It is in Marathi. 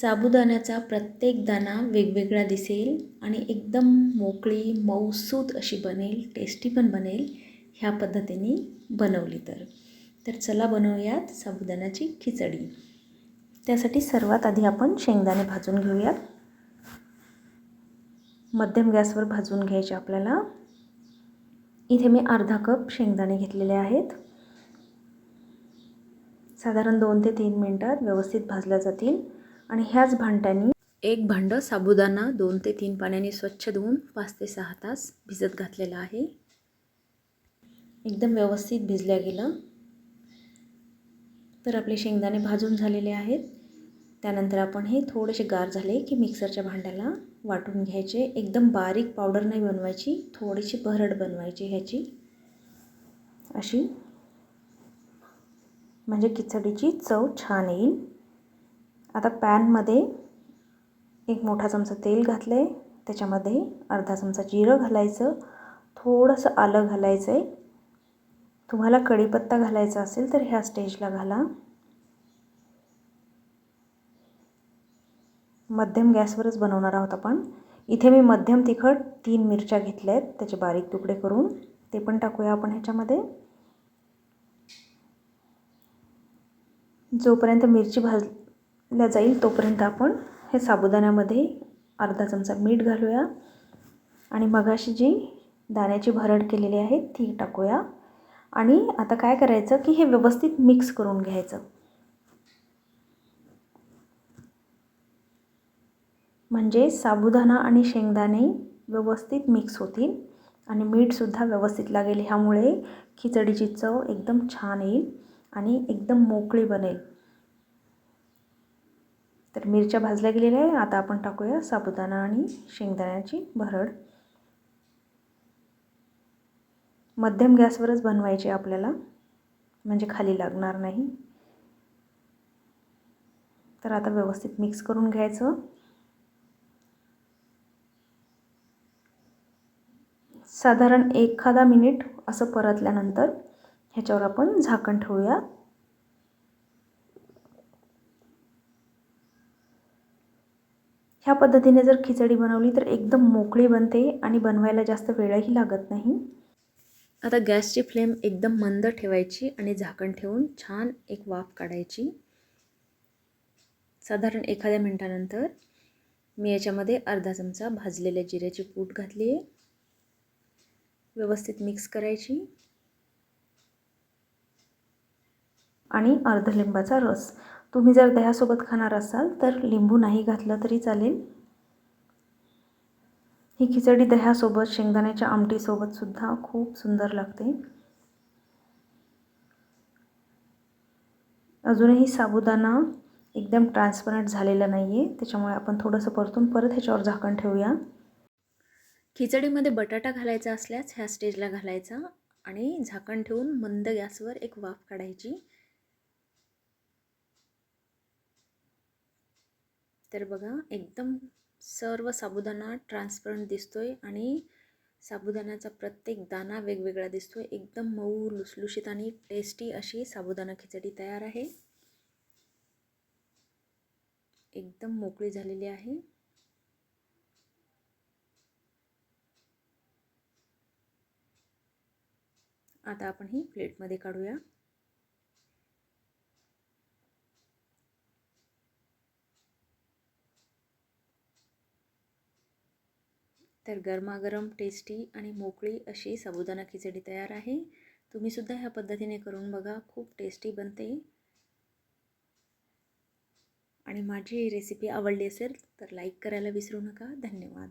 साबुदाण्याचा प्रत्येक दाणा वेगवेगळा दिसेल आणि एकदम मोकळी मऊसूत अशी बनेल, टेस्टी पण बनेल ह्या पद्धतीने बनवली तर चला बनवूयात साबुदाण्याची खिचडी. त्यासाठी सर्वात आधी आपण शेंगदाणे भाजून घेऊयात. मध्यम गॅसवर भाजून घ्यायचे आपल्याला. इथे मी अर्धा कप शेंगदाणे घेतलेले आहेत. साधारण 2 ते 3 मिनिटात व्यवस्थित भाजल्या जातील. आणि ह्याच भांड्याने एक भांडं साबुदाणा 2 ते 3 पाण्याने स्वच्छ धुवून 5 ते 6 तास भिजत घातलेला आहे. एकदम व्यवस्थित भिजल्या गेलं तर आपले शेंगदाणे भाजून झालेले आहेत. त्यानंतर आपण हे थोडेसे गार झाले की मिक्सरच्या भांड्याला वाटून घ्यायचे. एकदम बारीक पावडर नाही बनवायची, थोडीशी भरड बनवायची ह्याची अशी, म्हणजे खिचडीची चव छान येईल. आता पॅनमध्ये एक मोठा चमचा तेल घातले. त्याच्यामध्ये अर्धा चमचा जिरं घालायचं, थोडंसं आलं घालायचं आहे. तुम्हाला कढीपत्ता घालायचा असेल तर ह्या स्टेजला घाला. मध्यम गॅसवरच बनवणार आहोत आपण. इथे मी मध्यम तिखट 3 मिरच्या घेतल्या आहेत, त्याचे बारीक तुकडे करून ते पण टाकूया आपण ह्याच्यामध्ये. जोपर्यंत मिरची भाजल्या जाईल तोपर्यंत आपण हे साबुदाण्यामध्ये अर्धा चमचा मीठ घालूया आणि मगाशी जी दाण्याची भरड केलेली आहे ती टाकूया. आणि आता काय करायचं की हे व्यवस्थित मिक्स करून घ्यायचं, म्हणजे साबुदाणा आणि शेंगदाणे व्यवस्थित मिक्स होतील आणि मीठसुद्धा व्यवस्थित लागेल. ह्यामुळे खिचडीची चव एकदम छान येईल आणि एकदम मोकळी बनेल. तर मिरच्या भाजल्या गेलेल्या आहे. आता आपण टाकूया साबुदाणा आणि शेंगदाण्याची भरड. मध्यम गॅसवरच बनवायचे आपल्याला, म्हणजे खाली लागणार नाही. तर आता व्यवस्थित मिक्स करून घ्यायचं. साधारण एखादा मिनिट असं परतल्यानंतर ह्याच्यावर आपण झाकण ठेवूया. ह्या पद्धतीने जर खिचडी बनवली तर एकदम मोकळी बनते आणि बनवायला जास्त वेळही लागत नाही. आता गॅसची फ्लेम एकदम मंद ठेवायची आणि झाकण ठेवून छान एक वाफ काढायची. साधारण एखाद्या मिनिटानंतर मी याच्यामध्ये अर्धा चमचा भाजलेल्या जिऱ्याची पूड घातली आहे. व्यवस्थित मिक्स करायची आणि अर्ध लिंबाचा रस. तुम्ही जर दह्यासोबत खाणार असाल तर लिंबू नाही घातलं तरी चालेल. ही खिचडी दह्यासोबत, शेंगदाण्याच्या आमटीसोबत सुद्धा खूप सुंदर लागते. अजूनही साबुदाणा एकदम ट्रान्सपरंट झालेला नाही आहे, त्याच्यामुळे आपण थोडंसं परतून परत ह्याच्यावर झाकण ठेवूया. खिचडीमध्ये बटाटा घालायचा असल्यास ह्या स्टेजला घालायचा आणि झाकण ठेवून मंद गॅसवर एक वाफ काढायची. तर बघा एकदम सर्व साबुदाणा ट्रान्सपरंट दिसतोय आणि साबुदाण्याचा प्रत्येक दाणा वेगवेगळा दिसतोय. एकदम मऊ, लुसलुशीत आणि टेस्टी अशी साबुदाणा खिचडी तयार आहे. एकदम मोकळी झालेली आहे. आता आपण ही प्लेटमध्ये काढूया. तर गरमागरम टेस्टी आणि मोकळी अशी साबुदाणा खिचडी तयार आहे. तुम्ही सुद्धा ह्या पद्धतीने करून बघा, खूप टेस्टी बनते. आणि माझी ही रेसिपी आवडली असेल तर लाईक करायला विसरू नका. धन्यवाद.